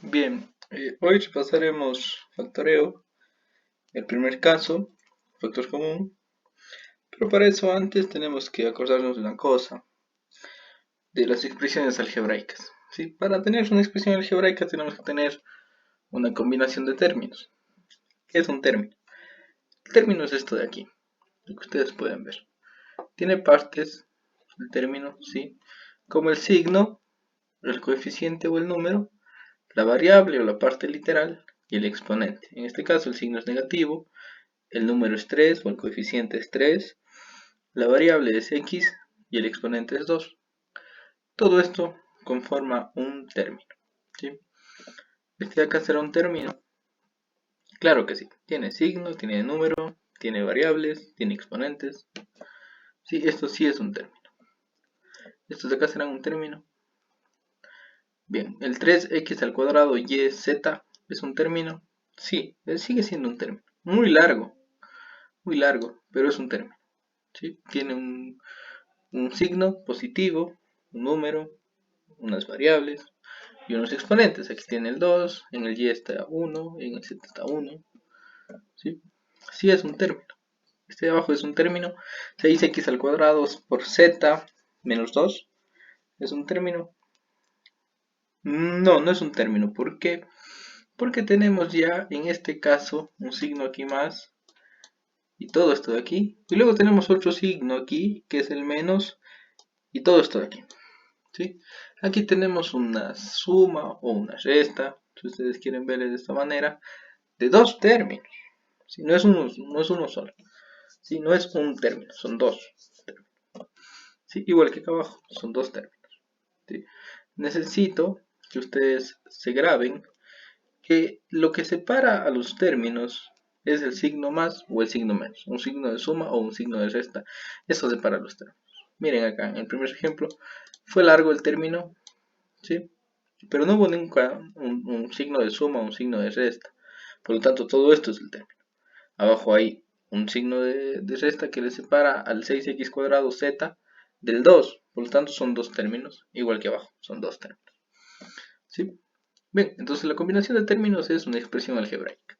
Bien, hoy repasaremos factoreo, el primer caso, factor común, pero para eso antes tenemos que acordarnos de una cosa, de las expresiones algebraicas. ¿Sí? Para tener una expresión algebraica tenemos que tener una combinación de términos. ¿Qué es un término? El término es esto de aquí, lo que ustedes pueden ver. Tiene partes, el término, ¿sí? Como el signo, el coeficiente o el número, la variable o la parte literal y el exponente. En este caso el signo es negativo, el número es 3 o el coeficiente es 3, la variable es x y el exponente es 2. Todo esto conforma un término. ¿Sí? Este de acá será un término. Claro que sí. Tiene signo, tiene número, tiene variables, tiene exponentes. Sí, esto sí es un término. Estos de acá serán un término. Bien, el 3x al cuadrado y z es un término. Sí, sigue siendo un término. Muy largo, pero es un término. ¿Sí? Tiene un signo positivo, un número, unas variables y unos exponentes. Aquí tiene el 2, en el y está 1, en el z está 1. ¿Sí? Sí es un término. Este de abajo es un término. 6x al cuadrado por z menos 2 es un término. No, no es un término. ¿Por qué? Porque tenemos ya en este caso un signo aquí más y todo esto de aquí. Y luego tenemos otro signo aquí que es el menos y todo esto de aquí. ¿Sí? Aquí tenemos una suma o una resta, si ustedes quieren ver de esta manera, de dos términos. ¿Sí? No es uno solo. ¿Sí? No es un término, son dos términos. ¿Sí? Igual que acá abajo, son dos términos. ¿Sí? Necesito que ustedes se graben que lo que separa a los términos es el signo más o el signo menos, un signo de suma o un signo de resta. Eso separa los términos. Miren acá, en el primer ejemplo, fue largo el término, ¿sí? Pero no hubo nunca un signo de suma o un signo de resta. Por lo tanto, todo esto es el término. Abajo hay un signo de resta que le separa al 6x cuadrado z del 2. Por lo tanto, son dos términos, igual que abajo, son dos términos. ¿Sí? Bien, entonces la combinación de términos es una expresión algebraica.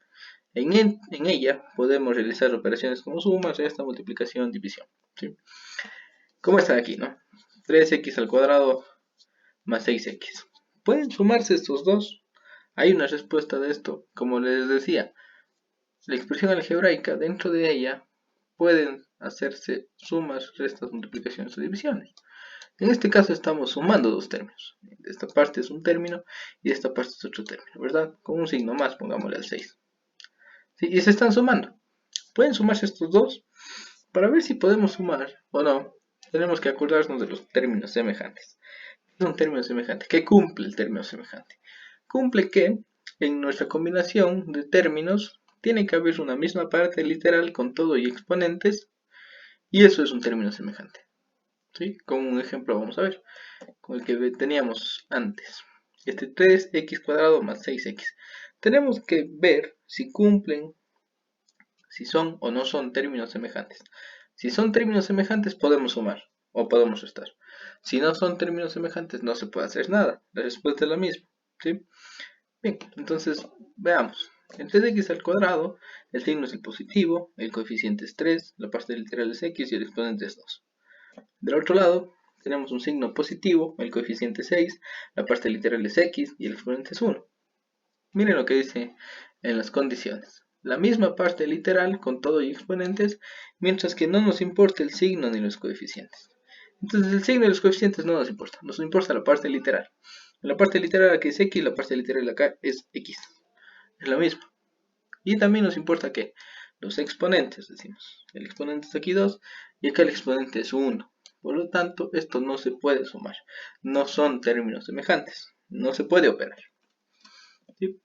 En ella podemos realizar operaciones como suma, resta, multiplicación, división. ¿Sí? Como está aquí, ¿no? 3x al cuadrado más 6x. ¿Pueden sumarse estos dos? Hay una respuesta de esto. Como les decía, la expresión algebraica, dentro de ella pueden hacerse sumas, restas, multiplicaciones o divisiones. En este caso estamos sumando dos términos. De esta parte es un término y de esta parte es otro término, ¿verdad? Con un signo más, pongámosle al 6. ¿Sí? Y se están sumando. Pueden sumarse estos dos. Para ver si podemos sumar o no, tenemos que acordarnos de los términos semejantes. ¿Qué es un término semejante? ¿Qué cumple el término semejante? Cumple que en nuestra combinación de términos tiene que haber una misma parte literal con todo y exponentes, y eso es un término semejante. ¿Sí? Como un ejemplo vamos a ver, con el que teníamos antes. Este 3x cuadrado más 6x. Tenemos que ver si cumplen, si son o no son términos semejantes. Si son términos semejantes podemos sumar o podemos restar. Si no son términos semejantes no se puede hacer nada. La respuesta es la misma. ¿Sí? Bien, entonces veamos. En 3x al cuadrado, el signo es el positivo, el coeficiente es 3, la parte literal es x y el exponente es 2. Del otro lado, tenemos un signo positivo, el coeficiente es 6, la parte literal es x y el exponente es 1. Miren lo que dice en las condiciones. La misma parte literal con todo y exponentes, mientras que no nos importa el signo ni los coeficientes. Entonces el signo y los coeficientes no nos importa la parte literal. La parte literal aquí es x, la parte literal acá es x. Es la misma. Y también nos importa que los exponentes, decimos. El exponente está aquí 2 y acá el exponente es 1. Por lo tanto, esto no se puede sumar. No son términos semejantes. No se puede operar. ¿Sí?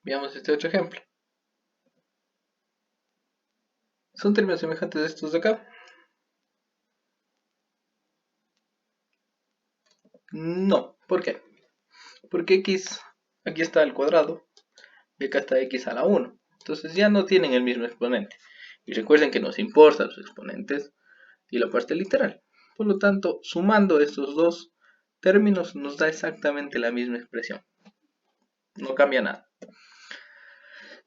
Veamos este otro ejemplo. ¿Son términos semejantes de estos de acá? No. ¿Por qué? Porque x, aquí está al cuadrado y acá está x a la 1. Entonces ya no tienen el mismo exponente. Y recuerden que nos importan los exponentes y la parte literal. Por lo tanto, sumando estos dos términos nos da exactamente la misma expresión. no cambia nada.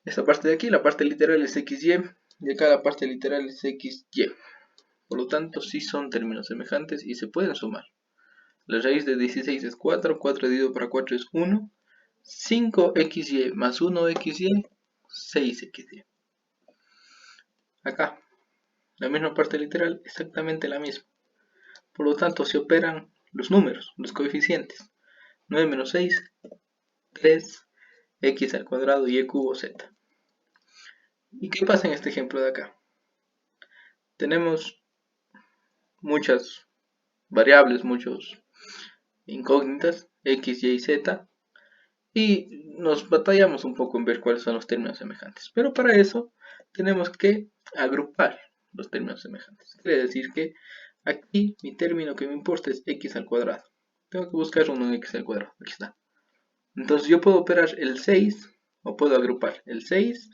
Esta parte de aquí, la parte literal es XY, y acá la parte literal es XY. Por lo tanto, sí son términos semejantes y se pueden sumar. La raíz de 16 es 4, 4 dividido por 4 es 1, 5XY más 1XY, 6XY. Acá, la misma parte literal, exactamente la misma. Por lo tanto, se operan los números, los coeficientes. 9 menos 6, 3, x al cuadrado y e cubo z. ¿Y qué pasa en este ejemplo de acá? Tenemos muchas variables, muchos incógnitas, x, y, z, y nos batallamos un poco en ver cuáles son los términos semejantes. Pero para eso tenemos que agrupar los términos semejantes. Quiere decir que aquí mi término que me importa es x al cuadrado. Tengo que buscar uno en x al cuadrado. Aquí está. Entonces yo puedo operar el 6, o puedo agrupar el 6,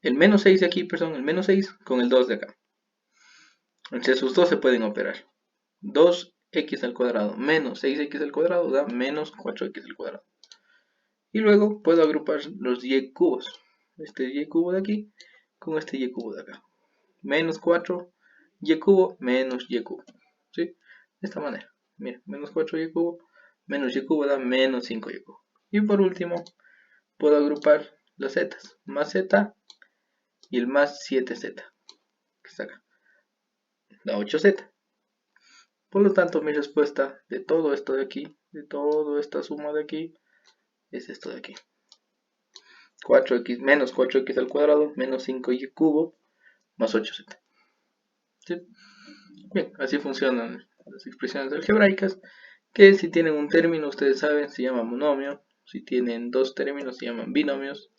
el menos 6 de aquí, perdón, el menos 6 con el 2 de acá. Entre esos dos se pueden operar. 2x al cuadrado menos 6x al cuadrado da menos 4x al cuadrado. Y luego puedo agrupar los y cubos. Este y cubo de aquí con este y cubo de acá. Menos 4 y cubo menos y cubo. ¿Sí? De esta manera. Mira, menos 4 y cubo menos y cubo da menos 5 y cubo. Y por último, puedo agrupar las z. Más z y el más 7z. Que está acá. Da 8z. Por lo tanto, mi respuesta de todo esto de aquí, de toda esta suma de aquí, es esto de aquí. 4x menos 4x al cuadrado menos 5y cubo más 8z. ¿Sí? Bien, así funcionan las expresiones algebraicas, que si tienen un término, ustedes saben, se llama monomio. Si tienen dos términos, se llaman binomios.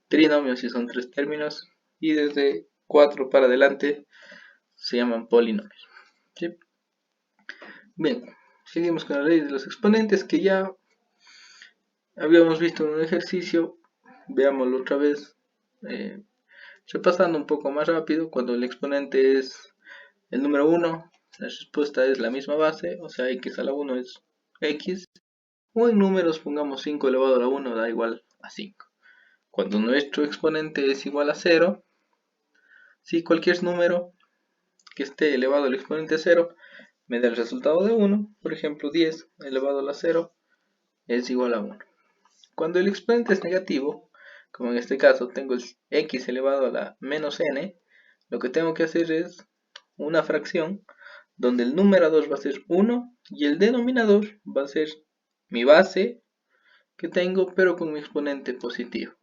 Trinomios si son tres términos. Y desde 4 para adelante se llaman polinomios. ¿Sí? Bien, seguimos con la ley de los exponentes que ya habíamos visto en un ejercicio. Veámoslo otra vez, repasando un poco más rápido. Cuando el exponente es el número 1, la respuesta es la misma base, o sea, x a la 1 es x, o en números pongamos 5 elevado a la 1 da igual a 5. Cuando nuestro exponente es igual a 0, si cualquier número que esté elevado al exponente 0 me da el resultado de 1, por ejemplo 10 elevado a la 0 es igual a 1. Cuando el exponente es negativo, como en este caso tengo el x elevado a la menos n, lo que tengo que hacer es una fracción donde el numerador va a ser 1 y el denominador va a ser mi base que tengo, pero con mi exponente positivo.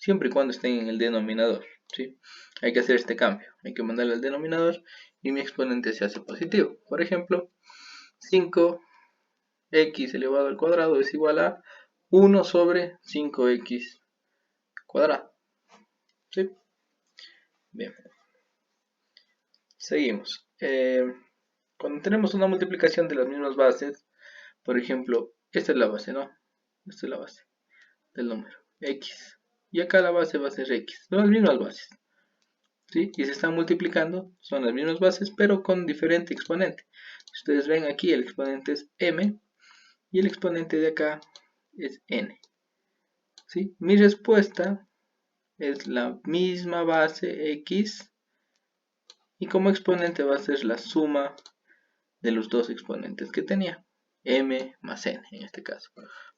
Siempre y cuando estén en el denominador, ¿sí? Hay que hacer este cambio, hay que mandarle al denominador y mi exponente se hace positivo. Por ejemplo, 5x elevado al cuadrado es igual a 1 sobre 5x cuadrado. ¿Sí? Bien. Seguimos. Cuando tenemos una multiplicación de las mismas bases, por ejemplo, esta es la base, ¿no? Esta es la base del número, x. Y acá la base va a ser x. Son las mismas bases. ¿Sí? Y se están multiplicando, son las mismas bases, pero con diferente exponente. Ustedes ven aquí, el exponente es m y el exponente de acá es n. ¿Sí? Mi respuesta es la misma base x y como exponente va a ser la suma de los dos exponentes que tenía, m más n en este caso.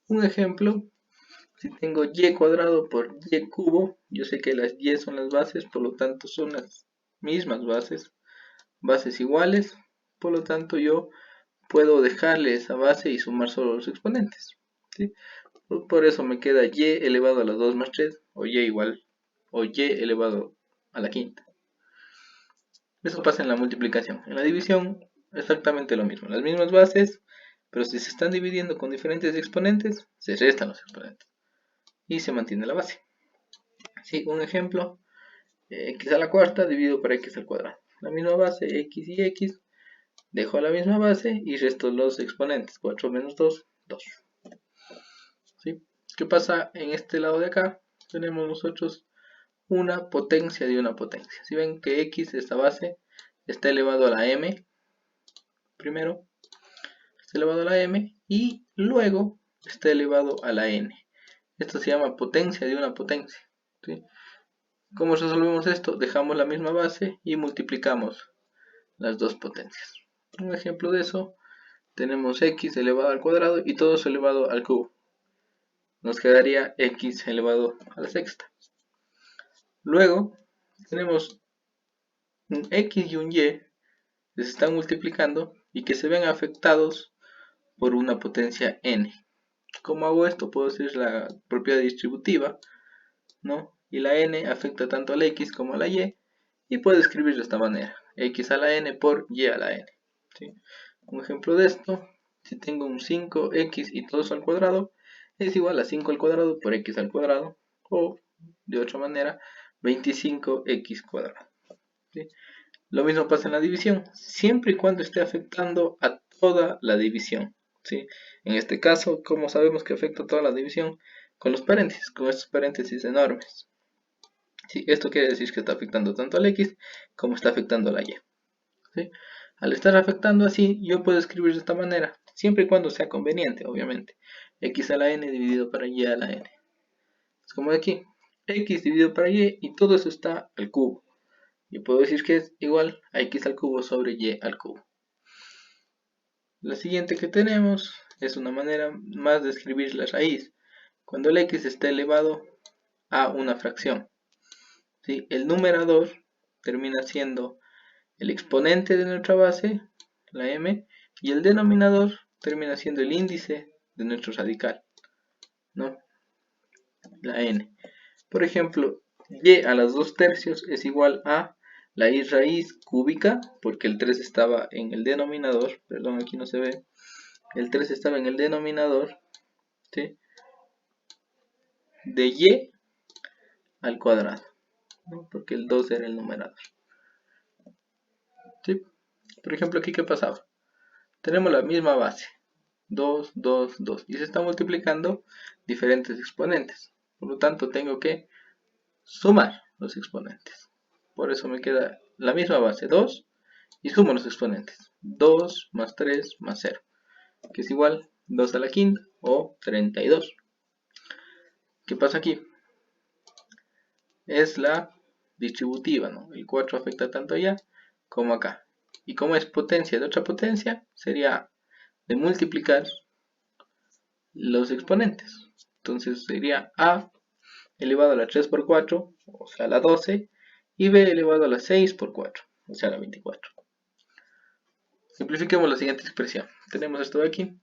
Un ejemplo, si tengo y cuadrado por y cubo, yo sé que las y son las bases, por lo tanto son las mismas bases iguales, por lo tanto yo puedo dejarle esa base y sumar solo los exponentes. ¿Sí? Por eso me queda y elevado a la 2 más 3, o y igual, o y elevado a la quinta. Eso pasa en la multiplicación. En la división, exactamente lo mismo. Las mismas bases, pero si se están dividiendo con diferentes exponentes, se restan los exponentes. Y se mantiene la base. Sí, un ejemplo, x a la cuarta dividido por x al cuadrado. La misma base, x y x, dejo la misma base y resto los exponentes. 4 menos 2, 2. ¿Sí? ¿Qué pasa en este lado de acá? Tenemos nosotros una potencia de una potencia. Si ven que x, esta base, está elevado a la m, primero, está elevado a la m, y luego está elevado a la n. Esto se llama potencia de una potencia, ¿sí? ¿Cómo resolvemos esto? Dejamos la misma base y multiplicamos las dos potencias. Un ejemplo de eso, tenemos x elevado al cuadrado y todo eso elevado al cubo. Nos quedaría x elevado a la sexta. Luego tenemos un x y un y que se están multiplicando y que se ven afectados por una potencia n. ¿Cómo hago esto? Puedo decir la propiedad distributiva, ¿no? Y la n afecta tanto a la x como a la y puedo escribir de esta manera: x a la n por y a la n, ¿sí? Un ejemplo de esto, si tengo un 5x y todo eso al cuadrado, es igual a 5 al cuadrado por x al cuadrado, o de otra manera 25x cuadrado, ¿sí? Lo mismo pasa en la división, siempre y cuando esté afectando a toda la división, ¿sí? En este caso, ¿cómo sabemos que afecta a toda la división? Con los paréntesis, con estos paréntesis enormes, ¿sí? Esto quiere decir que está afectando tanto al x como está afectando a la y, ¿sí? Al estar afectando así, yo puedo escribir de esta manera, siempre y cuando sea conveniente, obviamente. X a la n dividido para y a la n. Es como de aquí, x dividido para y todo eso está al cubo. Yo puedo decir que es igual a x al cubo sobre y al cubo. La siguiente que tenemos es una manera más de escribir la raíz. Cuando el x está elevado a una fracción, ¿sí? El numerador termina siendo el exponente de nuestra base, la m, y el denominador termina siendo el índice de nuestro radical, ¿no? La n. Por ejemplo, y a las 2 tercios es igual a la y raíz cúbica, porque el 3 estaba en el denominador, perdón, aquí no se ve, el 3 estaba en el denominador, ¿sí? De y al cuadrado, ¿no? Porque el 2 era el numerador, ¿sí? Por ejemplo, aquí, ¿qué pasaba? Tenemos la misma base, 2, 2, 2, y se está multiplicando diferentes exponentes. Por lo tanto, tengo que sumar los exponentes. Por eso me queda la misma base, 2, y sumo los exponentes. 2 más 3 más 0, que es igual 2 a la quinta o 32. ¿Qué pasa aquí? Es la distributiva, ¿no? El 4 afecta tanto allá como acá. Y como es potencia de otra potencia, sería de multiplicar los exponentes. Entonces sería a elevado a la 3 por 4, o sea, la 12, y b elevado a la 6 por 4, o sea, la 24. Simplifiquemos la siguiente expresión. Tenemos esto de aquí.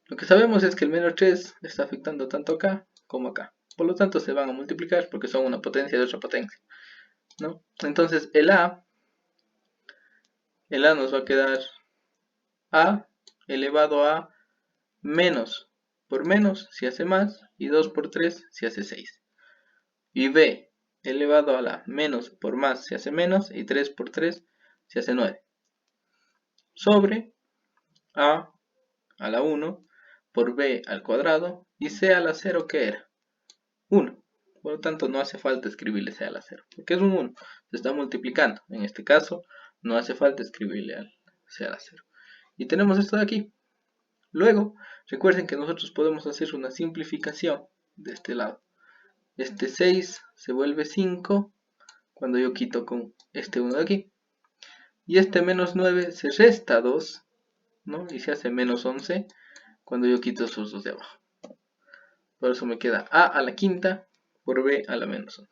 Lo que sabemos es que el menos 3 está afectando tanto acá como acá. Por lo tanto, se van a multiplicar porque son una potencia de otra potencia, ¿no? Entonces, el a nos va a quedar a elevado a menos por menos si hace más, y 2 por 3 si hace 6. Y b elevado a la menos por más si hace menos, y 3 por 3 si hace 9. Sobre a la 1 por b al cuadrado y c a la 0, ¿qué era? 1. Por lo tanto, no hace falta escribirle c a la 0, porque es un 1, se está multiplicando. En este caso, no hace falta escribirle al c a la 0. Y tenemos esto de aquí. Luego, recuerden que nosotros podemos hacer una simplificación de este lado. Este 6 se vuelve 5 cuando yo quito con este 1 de aquí. Y este menos 9 se resta 2, ¿no? Y se hace menos 11 cuando yo quito esos dos de abajo. Por eso me queda a la quinta por b a la menos 11.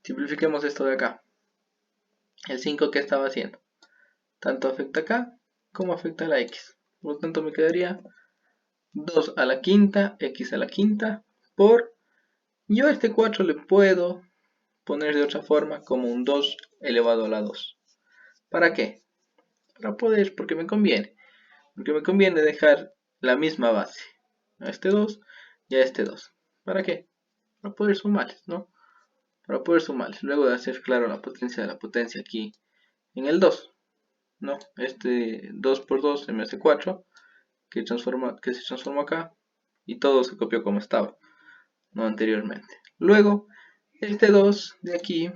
Simplifiquemos esto de acá. El 5, ¿qué estaba haciendo? Tanto afecta acá como afecta a la x. Por lo tanto, me quedaría 2 a la quinta, x a la quinta, por... Yo a este 4 le puedo poner de otra forma como un 2 elevado a la 2. ¿Para qué? Para poder, porque me conviene. Porque me conviene dejar la misma base a este 2 y a este 2. ¿Para qué? Para poder sumarles, ¿no? Para poder sumarles. Luego de hacer claro la potencia de la potencia aquí en el 2, ¿no? Este 2 por 2 se me hace 4, que se transforma acá, y todo se copió como estaba, ¿no? Anteriormente. Luego, este 2 de aquí,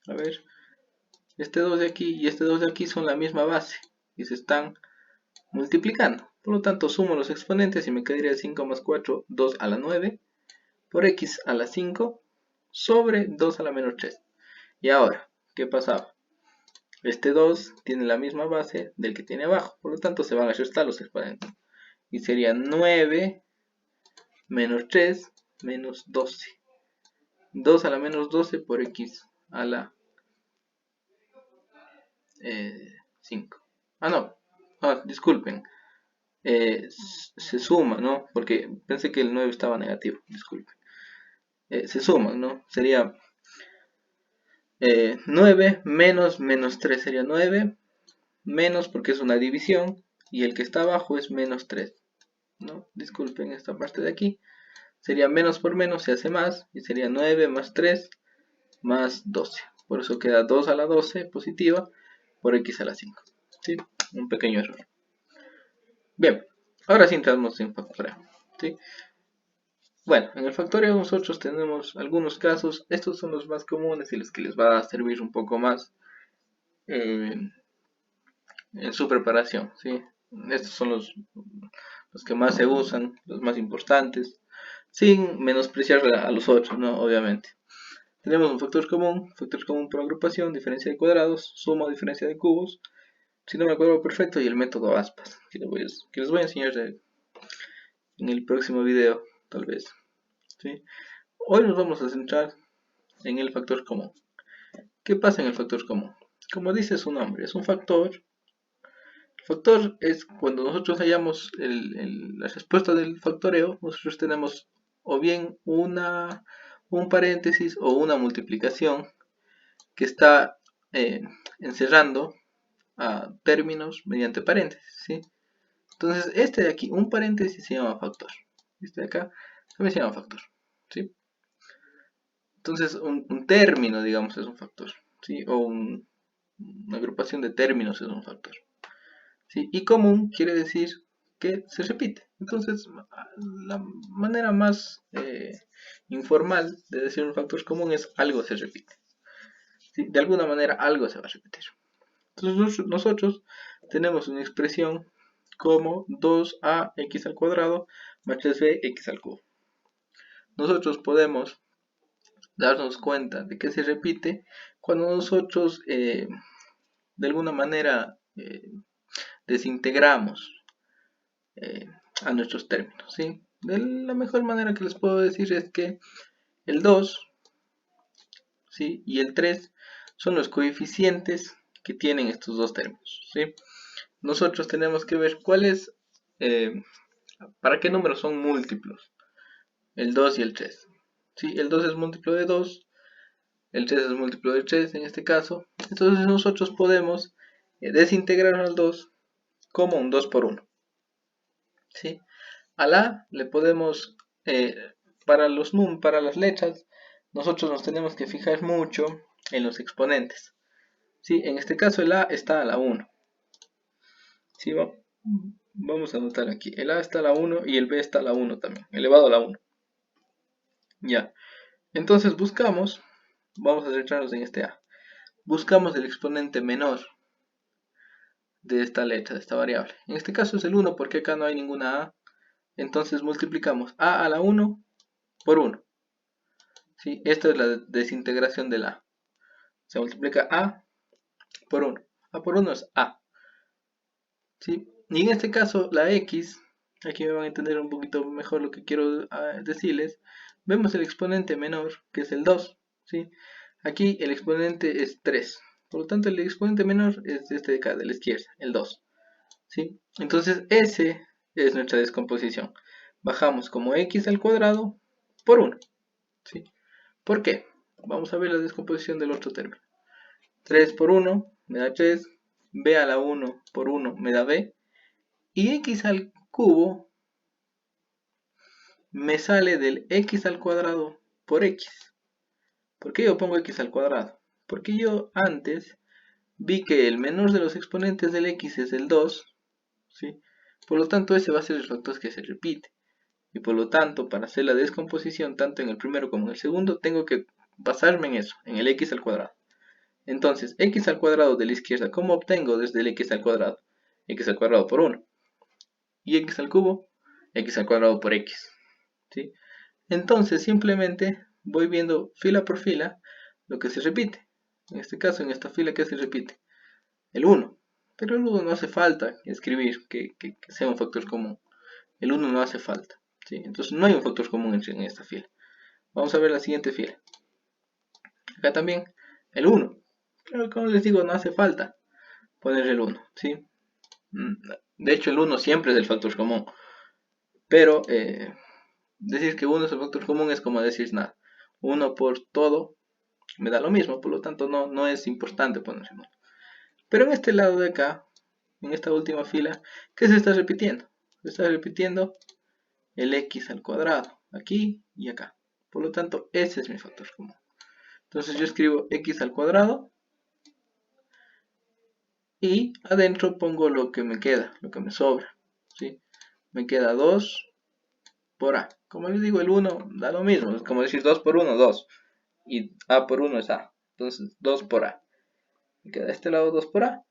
a ver, este 2 de aquí y este 2 de aquí son la misma base y se están multiplicando. Por lo tanto, sumo los exponentes y me quedaría 5 más 4, 2 a la 9, por x a la 5, sobre 2 a la menos 3. Y ahora, ¿qué pasaba? Este 2 tiene la misma base del que tiene abajo, por lo tanto se van a restar los exponentes. Y sería 9 menos 3 menos 12. 2 a la menos 12 por x a la 5. No. Disculpen. Se suma, ¿no? Porque pensé que el 9 estaba negativo. Disculpen. Se suman, ¿no? Sería 9 menos 3 sería 9. Menos porque es una división. Y el que está abajo es menos 3. ¿No? Disculpen esta parte de aquí. Sería menos por menos, se hace más. Y sería 9 más 3 más 12. Por eso queda 2 a la 12 positiva por x a la 5. ¿Sí? Un pequeño error. Bien, ahora sí entramos en factoreo. ¿Sí? Bueno, en el factoreo nosotros tenemos algunos casos. Estos son los más comunes y los que les va a servir un poco más en su preparación. ¿Sí? Estos son los que más se usan, los más importantes, sin menospreciar a los otros, ¿no? Obviamente. Tenemos un factor común por agrupación, diferencia de cuadrados, suma o diferencia de cubos, síndrome de cuadrado perfecto y el método ASPAS, que les voy a enseñar en el próximo video, tal vez. ¿Sí? Hoy nos vamos a centrar en el factor común. ¿Qué pasa en el factor común? Como dice su nombre, es un factor. El factor es cuando nosotros hallamos la respuesta del factoreo, nosotros tenemos o bien un paréntesis o una multiplicación que está encerrando a términos mediante paréntesis, ¿sí? Entonces, este de aquí, un paréntesis se llama factor. Este de acá también se llama factor, ¿sí? Entonces, un término, digamos, es un factor, ¿sí? O una agrupación de términos es un factor, ¿sí? Y común quiere decir que se repite. Entonces, la manera más informal de decir un factor común es algo se repite, ¿sí? De alguna manera algo se va a repetir. Entonces nosotros tenemos una expresión como 2ax al cuadrado más 3bx al cubo. Nosotros podemos darnos cuenta de que se repite cuando nosotros de alguna manera desintegramos a nuestros términos, ¿sí? De la mejor manera que les puedo decir es que el 2, ¿sí? Y el 3 son los coeficientes que tienen estos dos términos, ¿sí? Nosotros tenemos que ver cuáles, para qué números son múltiplos, el 2 y el 3. ¿Sí? El 2 es múltiplo de 2, el 3 es múltiplo de 3 en este caso. Entonces nosotros podemos desintegrar al 2 como un 2 por 1. ¿Sí? A la le podemos, para las letras, nosotros nos tenemos que fijar mucho en los exponentes. ¿Sí? En este caso el a está a la 1. ¿Sí? Vamos a anotar aquí, el a está a la 1 y el b está a la 1 también, elevado a la 1. Ya, entonces vamos a centrarnos en este a. Buscamos el exponente menor de esta letra, de esta variable. En este caso es el 1 porque acá no hay ninguna a. Entonces multiplicamos a la 1 por 1. ¿Sí? Esta es la desintegración del a. Se multiplica a por 1. A por 1 es a. ¿Sí? Y en este caso la x, aquí me van a entender un poquito mejor lo que quiero decirles. Vemos el exponente menor, que es el 2. ¿Sí? Aquí el exponente es 3. Por lo tanto, el exponente menor es este de acá, de la izquierda, el 2. ¿Sí? Entonces, ese es nuestra descomposición. Bajamos como x al cuadrado por 1. ¿Sí? ¿Por qué? Vamos a ver la descomposición del otro término. 3 por 1 me da 3. B a la 1 por 1 me da b. Y x al cubo me sale del x al cuadrado por x. ¿Por qué yo pongo x al cuadrado? Porque yo antes vi que el menor de los exponentes del x es el 2, ¿sí? Por lo tanto ese va a ser el factor que se repite. Y por lo tanto, para hacer la descomposición tanto en el primero como en el segundo, tengo que basarme en eso, en el x al cuadrado. Entonces, x al cuadrado de la izquierda, ¿cómo obtengo desde el x al cuadrado? X al cuadrado por 1. y x al cubo, x al cuadrado por x, ¿sí? Entonces simplemente voy viendo fila por fila lo que se repite. En este caso, en esta fila, ¿qué se repite? El 1. Pero el 1 no hace falta escribir que sea un factor común. El 1 no hace falta, ¿sí? Entonces no hay un factor común en esta fila. Vamos a ver la siguiente fila. Acá también el 1. Pero como les digo, no hace falta poner el 1, ¿sí? De hecho, el 1 siempre es el factor común. Pero decir que 1 es el factor común es como decir nada. 1 por todo me da lo mismo, por lo tanto no es importante poner el 1. Pero en este lado de acá, en esta última fila, ¿qué se está repitiendo? Se está repitiendo el x al cuadrado, aquí y acá. Por lo tanto, ese es mi factor común. Entonces yo escribo x al cuadrado y adentro pongo lo que me queda, lo que me sobra, ¿sí? Me queda 2 por a. Como les digo, el 1 da lo mismo, es como decir 2 por 1, 2. Y a por 1 es a. Entonces 2 por a. Me queda de este lado 2 por a.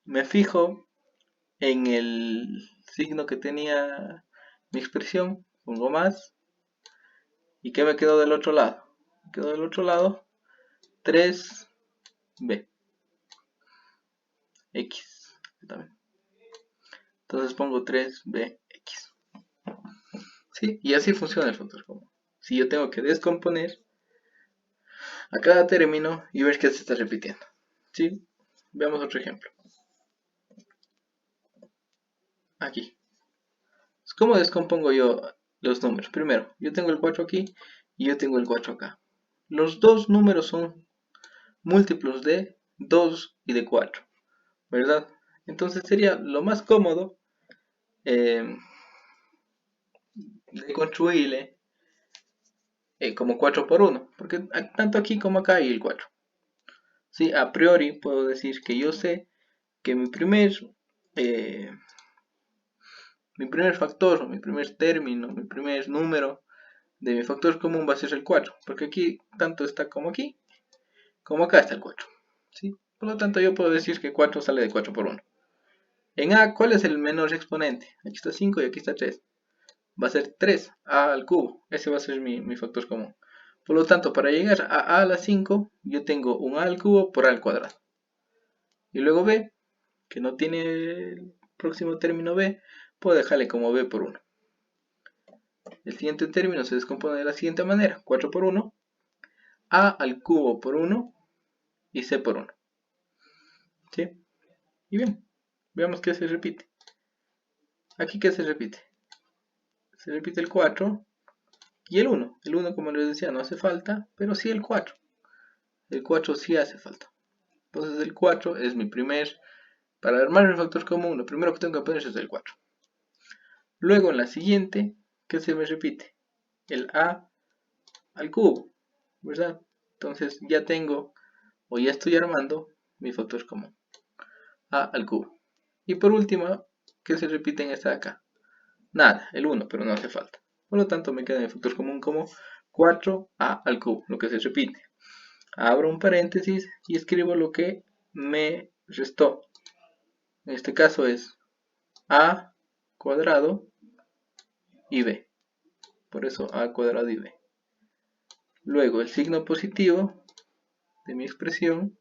Me fijo en el signo que tenía mi expresión, pongo más. ¿Y qué me quedó del otro lado? Me quedó del otro lado 3b x. Entonces pongo 3bx. ¿Sí? Y así funciona el factor común. Si yo tengo que descomponer a cada término y ver qué se está repitiendo. ¿Sí? Veamos otro ejemplo. Aquí. ¿Cómo descompongo yo los números? Primero, yo tengo el 4 aquí y yo tengo el 4 acá. Los dos números son múltiplos de 2 y de 4, ¿verdad? Entonces sería lo más cómodo de construirle como 4 por 1, porque tanto aquí como acá hay el 4. ¿Sí? A priori puedo decir que yo sé que mi primer factor, mi primer término, mi primer número de mi factor común va a ser el 4, porque aquí tanto está como aquí, como acá está el 4. ¿Sí? Por lo tanto yo puedo decir que 4 sale de 4 por 1. En A, ¿cuál es el menor exponente? Aquí está 5 y aquí está 3. Va a ser 3, A al cubo. Ese va a ser mi factor común. Por lo tanto, para llegar a la 5, yo tengo un A al cubo por A al cuadrado. Y luego B, que no tiene el próximo término B, puedo dejarle como B por 1. El siguiente término se descompone de la siguiente manera. 4 por 1, A al cubo por 1 y C por 1. ¿Sí? Y bien, veamos qué se repite. Aquí, ¿qué se repite? Se repite el 4 y el 1. El 1, como les decía, no hace falta, pero sí el 4. El 4 sí hace falta. Entonces el 4 es mi primer... Para armar el factor común, lo primero que tengo que poner es el 4. Luego en la siguiente, ¿qué se me repite? El A al cubo, ¿verdad? Entonces ya tengo, o ya estoy armando, mi factor común. A al cubo. Y por último, ¿qué se repite en esta de acá? Nada, el 1, pero no hace falta. Por lo tanto, me queda mi factor común como 4a al cubo, lo que se repite. Abro un paréntesis y escribo lo que me restó. En este caso es a cuadrado y b. Por eso a cuadrado y b. Luego el signo positivo de mi expresión.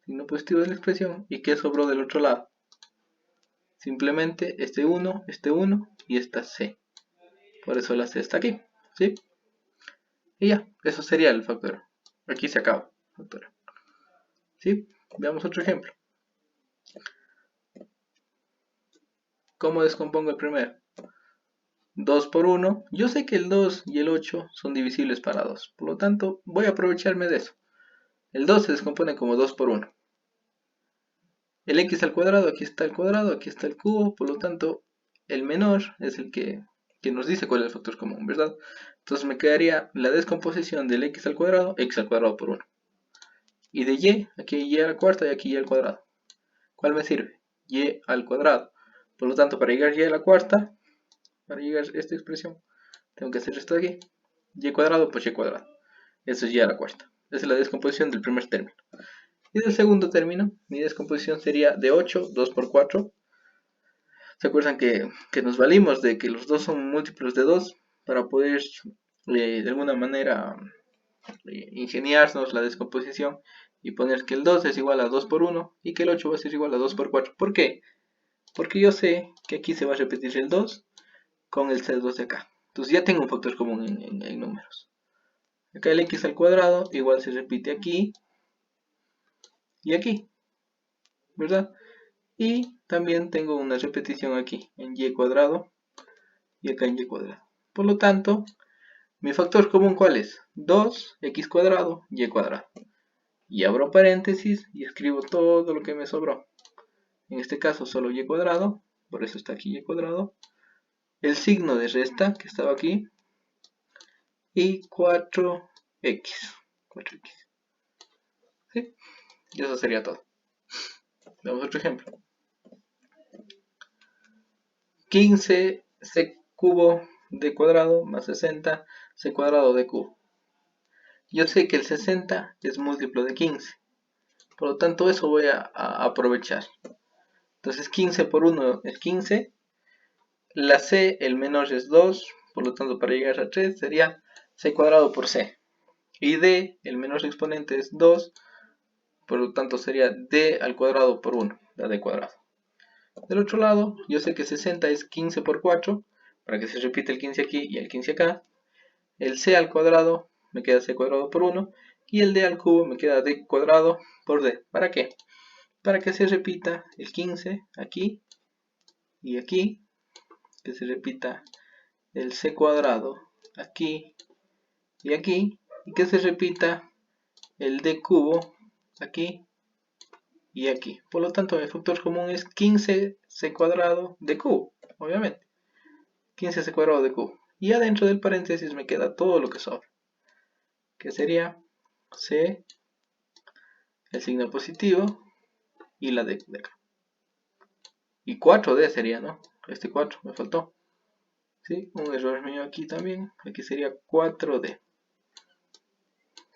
Signo positivo de la expresión. ¿Y qué sobró del otro lado? Simplemente este 1 y esta c. Por eso la c está aquí. ¿Sí? Y ya, eso sería el factor. Aquí se acaba. Factor. ¿Sí? Veamos otro ejemplo. ¿Cómo descompongo el primero? 2 por 1. Yo sé que el 2 y el 8 son divisibles para 2. Por lo tanto, voy a aprovecharme de eso. El 2 se descompone como 2 por 1. El x al cuadrado, aquí está el cuadrado, aquí está el cubo. Por lo tanto, el menor es el que nos dice cuál es el factor común, ¿verdad? Entonces me quedaría la descomposición del x al cuadrado por 1. Y de y, aquí hay y a la cuarta y aquí y al cuadrado. ¿Cuál me sirve? Y al cuadrado. Por lo tanto, para llegar y a la cuarta, para llegar a esta expresión, tengo que hacer esto de aquí. Y cuadrado por y cuadrado. Eso es y a la cuarta. Esa es la descomposición del primer término. Y del segundo término, mi descomposición sería de 8, 2 por 4. ¿Se acuerdan que nos valimos de que los dos son múltiplos de 2 para poder de alguna manera ingeniarnos la descomposición y poner que el 2 es igual a 2 por 1 y que el 8 va a ser igual a 2 por 4? ¿Por qué? Porque yo sé que aquí se va a repetir el 2 con el C2 de acá. Entonces ya tengo un factor común en números. Acá el x al cuadrado igual se repite aquí y aquí, ¿verdad? Y también tengo una repetición aquí en y cuadrado y acá en y cuadrado. Por lo tanto, mi factor común, ¿cuál es? 2x cuadrado y cuadrado. Y abro paréntesis y escribo todo lo que me sobró. En este caso solo y cuadrado, por eso está aquí y cuadrado. El signo de resta que estaba aquí y 4x. 4x. ¿Sí? Y eso sería todo. Veamos otro ejemplo. 15 c cubo de cuadrado más 60 c cuadrado de cubo. Yo sé que el 60 es múltiplo de 15. Por lo tanto, eso voy a aprovechar. Entonces, 15 por 1 es 15. La c, el menor es 2. Por lo tanto, para llegar a 3 sería c cuadrado por c. Y d, el menor exponente es 2. Por lo tanto, sería d al cuadrado por 1. La d cuadrado. Del otro lado, yo sé que 60 es 15 por 4. Para que se repita el 15 aquí y el 15 acá. El c al cuadrado me queda c cuadrado por 1. Y el d al cubo me queda d cuadrado por d. ¿Para qué? Para que se repita el 15 aquí y aquí. Que se repita el c cuadrado aquí y aquí. Y que se repita el d cubo aquí y aquí. Por lo tanto, el factor común es 15c cuadrado de cubo, obviamente. 15c cuadrado de cubo. Y adentro del paréntesis me queda todo lo que sobra. Que sería c, el signo positivo y la d de acá. Y 4d sería, ¿no? Este 4 me faltó. ¿Sí? Un error mío aquí también. Aquí sería 4d.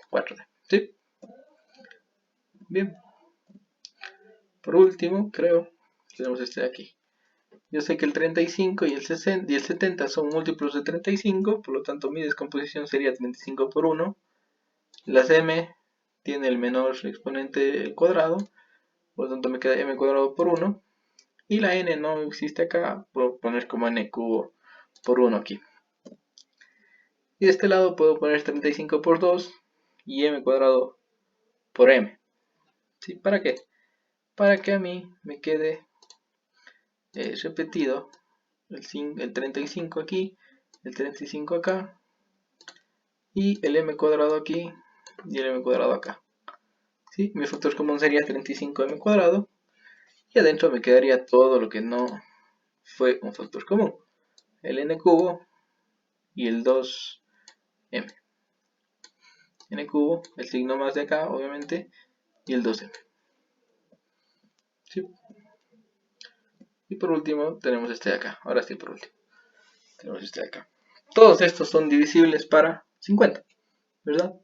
4d. ¿Sí? Bien. Por último, creo, tenemos este de aquí. Yo sé que el 35 y el 60 y el 70 son múltiplos de 35, por lo tanto mi descomposición sería 35 por 1. Las m tiene el menor exponente cuadrado, por lo tanto me queda m cuadrado por 1. Y la n no existe acá, puedo poner como n cubo por 1 aquí. Y de este lado puedo poner 35 por 2 y m cuadrado por m. ¿Sí? ¿Para qué? Para que a mí me quede repetido el 35 aquí, el 35 acá, y el m cuadrado aquí, y el m cuadrado acá. ¿Sí? Mi factor común sería 35m cuadrado, y adentro me quedaría todo lo que no fue un factor común. El n cubo y el 2m. N cubo, el signo más de acá, obviamente, y el 2m. ¿Sí? Y por último tenemos este de acá. Ahora sí, por último. Tenemos este de acá. Todos estos son divisibles para 50, ¿verdad?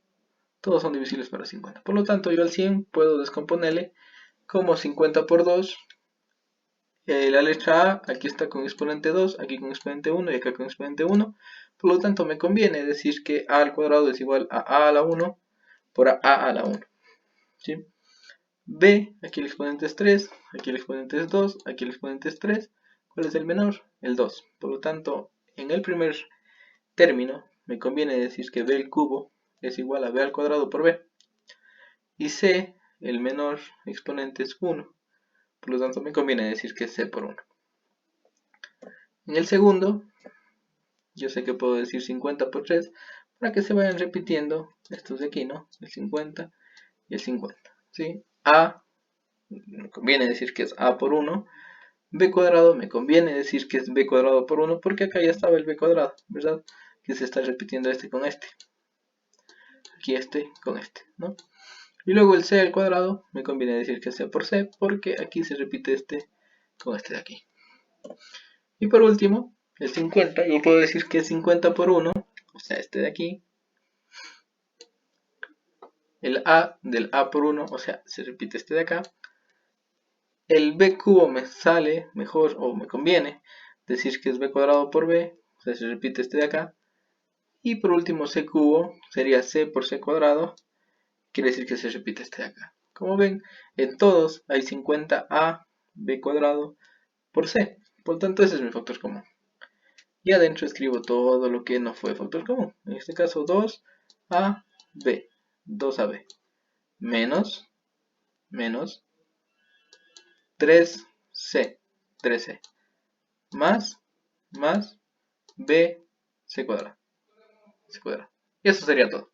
Todos son divisibles para 50. Por lo tanto, yo al 100 puedo descomponerle como 50 por 2. La letra A aquí está con exponente 2, aquí con exponente 1 y acá con exponente 1. Por lo tanto, me conviene decir que A al cuadrado es igual a la 1 por A a la 1. ¿Sí? B, aquí el exponente es 3, aquí el exponente es 2, aquí el exponente es 3. ¿Cuál es el menor? El 2. Por lo tanto, en el primer término me conviene decir que b al cubo es igual a b al cuadrado por b. Y c, el menor exponente es 1. Por lo tanto, me conviene decir que es c por 1. En el segundo, yo sé que puedo decir 50 por 3 para que se vayan repitiendo estos de aquí, ¿no? El 50 y el 50. ¿Sí? A, me conviene decir que es a por 1. B cuadrado, me conviene decir que es b cuadrado por 1 porque acá ya estaba el b cuadrado, ¿verdad? Que se está repitiendo este con este. Aquí este con este, ¿no? Y luego el c al cuadrado, me conviene decir que es c por c porque aquí se repite este con este de aquí. Y por último, el 50, yo puedo decir que es 50 por 1, o sea, este de aquí. El a del a por 1, o sea, se repite este de acá. el b cubo me sale mejor o me conviene decir que es b cuadrado por b, o sea, se repite este de acá. Y por último c cubo sería c por c cuadrado, quiere decir que se repite este de acá. Como ven, en todos hay 50a b cuadrado por c, por lo tanto ese es mi factor común. Y adentro escribo todo lo que no fue factor común, en este caso 2ab, 2ab, menos 3c, 3c, más b c cuadrado. Y eso sería todo.